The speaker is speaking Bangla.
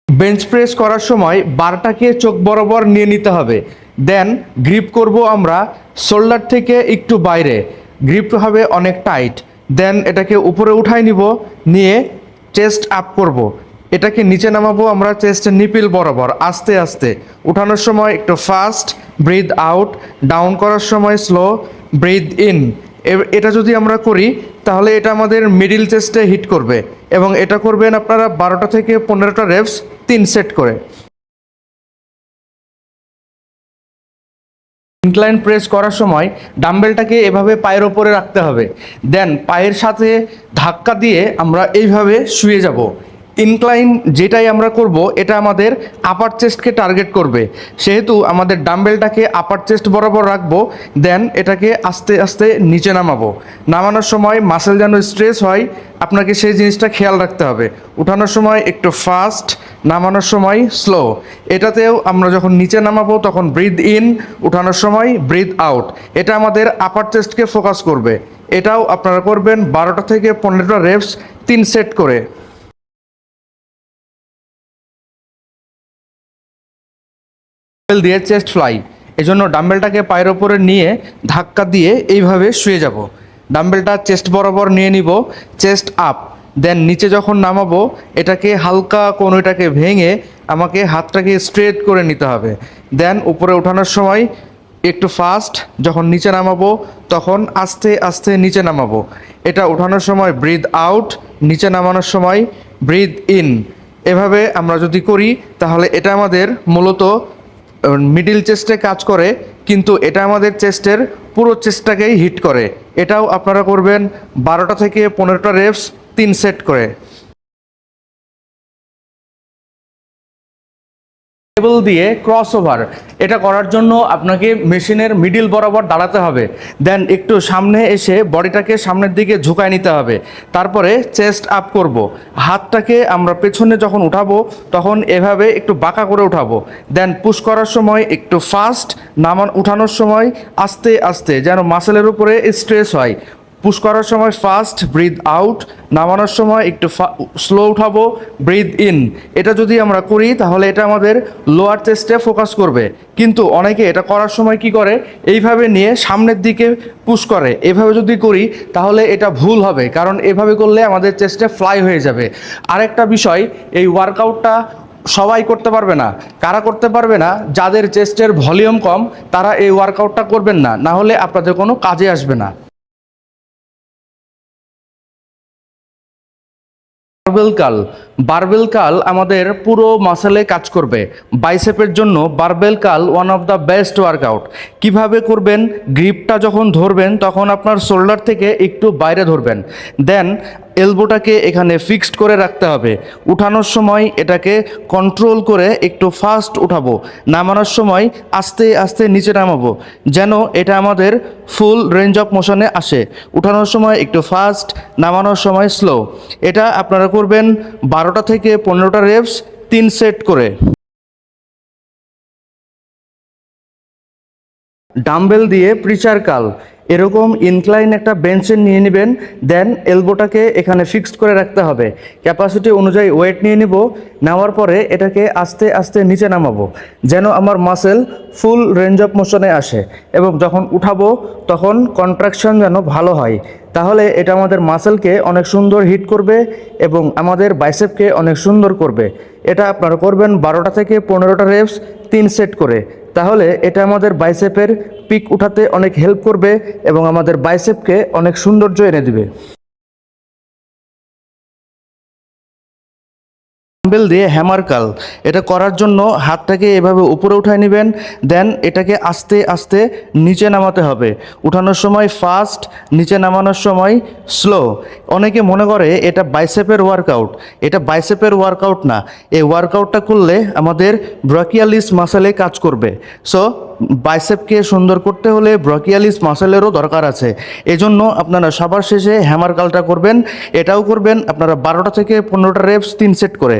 বেঞ্চ প্রেস করার সময় বারটাকে চোখ বরাবর নিয়ে নিতে হবে। দেন গ্রিপ করব আমরা শোল্ডার থেকে একটু বাইরে, গ্রিপ হবে অনেক টাইট। দেন এটাকে উপরে উঠাই নিব, নিয়ে চেস্ট আপ করব। এটাকে নিচে নামাবো আমরা চেস্টের নিপিল বরাবর আস্তে আস্তে। উঠানোর সময় একটু ফাস্ট, ব্রিথ আউট। ডাউন করার সময় স্লো, ব্রিথ ইন। এটা যদি আমরা করি তাহলে এটা আমাদের মিডিল চেস্টে হিট করবে, এবং এটা করবেন আপনারা 12টা থেকে 15টা রেপস 3 সেট করে। ইনক্লাইন প্রেস করার সময় ডাম্বেলটাকে এভাবে পায়ের ওপরে রাখতে হবে। দেন পায়ের সাথে ধাক্কা দিয়ে আমরা এইভাবে শুয়ে যাব। ইনক্লাইন যেটাই আমরা করব এটা আমাদের আপার চেস্টকে টার্গেট করবে, সেহেতু আমাদের ডাম্বেলটাকে আপার চেস্ট বরাবর রাখবো। দেন এটাকে আস্তে আস্তে নিচে নামাবো। নামানোর সময় মাসেল যেন স্ট্রেস হয়, আপনাকে সেই জিনিসটা খেয়াল রাখতে হবে। উঠানোর সময় একটু ফাস্ট, নামানোর সময় স্লো। এটাতেও আমরা যখন নিচে নামাবো তখন ব্রিথ ইন, উঠানোর সময় ব্রিথ আউট। এটা আমাদের আপার চেস্টকে ফোকাস করবে। এটাও আপনারা করবেন 12টা থেকে 15টা রেপস 3 সেট করে। ডাম্বেল দিয়ে চেস্ট ফ্লাই, এজন্য ডাম্বেলটাকে পায়ের ওপরে নিয়ে ধাক্কা দিয়ে এইভাবে শুয়ে যাব। ডাম্বেলটা চেস্ট বরাবর নিয়ে নিব, চেস্ট আপ। দেন নিচে যখন নামাবো এটাকে হালকা কোণটাকে ভেঙে আমাকে হাতটাকে স্ট্রেট করে নিতে হবে। দেন উপরে ওঠানোর সময় একটু ফাস্ট, যখন নিচে নামাবো তখন আস্তে আস্তে নিচে নামাবো। এটা ওঠানোর সময় ব্রিথ আউট, নিচে নামানোর সময় ব্রিথ ইন। এভাবে আমরা যদি করি তাহলে এটা আমাদের মূলত মিডিল চেস্টে কাজ করে, কিন্তু এটা আমাদের চেস্টের পুরো চেস্টটাকেই হিট করে। এটাও আপনারা করবেন 12টা থেকে 15টা রেপস 3 সেট করে। টেবল দিয়ে ক্রস ওভার, এটা করার জন্য আপনাকে মেশিনের মিডিল বরাবর দাঁড়াতে হবে। দেন একটু সামনে এসে বডিটাকে সামনের দিকে ঝুঁকায় নিতে হবে। তারপরে চেস্ট আপ করব। হাতটাকে আমরা পেছনে যখন উঠাবো তখন এভাবে একটু বাঁকা করে উঠাবো। দেন পুশ করার সময় একটু ফাস্ট, উঠানোর সময় আস্তে আস্তে, যেন মাসেলের উপরে স্ট্রেস হয়। পুশ করার সময় ফাস্ট, ব্রিথ আউট। নামানোর সময় একটু স্লো উঠাবো, ব্রিথ ইন। এটা যদি আমরা করি তাহলে এটা আমাদের লোয়ার চেস্টে ফোকাস করবে। কিন্তু অনেকে এটা করার সময় কি করে, এইভাবে নিয়ে সামনের দিকে পুশ করে। এভাবে যদি করি তাহলে এটা ভুল হবে, কারণ এভাবে করলে আমাদের চেস্টে ফ্লাই হয়ে যাবে। আরেকটা বিষয়, এই ওয়ার্কআউটটা সবাই করতে পারবে না। কারা করতে পারবে না? যাদের চেস্টের ভলিউম কম তারা এই ওয়ার্কআউটটা করবেন না, না হলে আপনাদের কোনো কাজে আসবে না। বারবেল কাল, বারবেল কাল আমাদের পুরো মাসেলে কাজ করবে। বাইসেপের জন্য বারবেল কাল one of the best workout. কিভাবে করবেন? গ্রিপটা যখন ধরবেন তখন আপনার শোল্ডার থেকে একটু বাইরে ধরবেন। দেন এলবোটাকে এখানে ফিক্সড করে রাখতে হবে। উঠানোর সময় এটাকে কন্ট্রোল করে একটু ফাস্ট উঠাবো। নামানোর সময় আস্তে আস্তে নিচে নামাবো, যেন এটা আমাদের ফুল রেঞ্জ অফ মোশনে আসে। উঠানোর সময় একটু ফাস্ট, নামানোর সময় স্লো। এটা আপনারা করবেন 12টা থেকে 15টা রেপস 3 সেট করে। ডাম্বেল দিয়ে প্রিচার কাল, এরকম ইনক্লাইন একটা বেঞ্চে নিয়ে নেবেন। দেন এলবোটাকে এখানে ফিক্সড করে রাখতে হবে। ক্যাপাসিটি অনুযায়ী ওয়েট নিয়ে নিব। নেওয়ার পরে এটাকে আস্তে আস্তে নিচে নামাবো, যেন আমার মাসেল ফুল রেঞ্জ অফ মোশনে আসে, এবং যখন উঠাবো তখন কন্ট্রাকশন যেন ভালো হয়। তাহলে এটা আমাদের মাসেলকে অনেক সুন্দর হিট করবে এবং আমাদের বাইসেপকে অনেক সুন্দর করবে। এটা আপনারা করবেন 12টা থেকে 15টা রেপস 3 সেট করে। তাহলে এটা আমাদের বাইসেপের পিক উঠাতে অনেক হেল্প করবে এবং আমাদের বাইসেপকে অনেক সৌন্দর্য এনে দিবে। ডাম্বেল দিয়ে হ্যামার কাল, এটা করার জন্য হাতটাকে এভাবে উপরে উঠায় নেবেন। দেন এটাকে আস্তে আস্তে নিচে নামাতে হবে। উঠানোর সময় ফাস্ট, নিচে নামানোর সময় স্লো। অনেকে মনে করে এটা বাইসেপের ওয়ার্কআউট। এটা বাইসেপের ওয়ার্কআউট না। এই ওয়ার্কআউটটা করলে আমাদের ব্রাকিয়ালিস মাসেলে কাজ করবে। সো বাইসেপকে সুন্দর করতে হলে ব্রাকিয়ালিস মাসেলেরও দরকার আছে। এজন্য আপনারা সবার শেষে হ্যামার কালটা করবেন। এটাও করবেন আপনারা 12টা থেকে 15টা রেপস 3 সেট করে।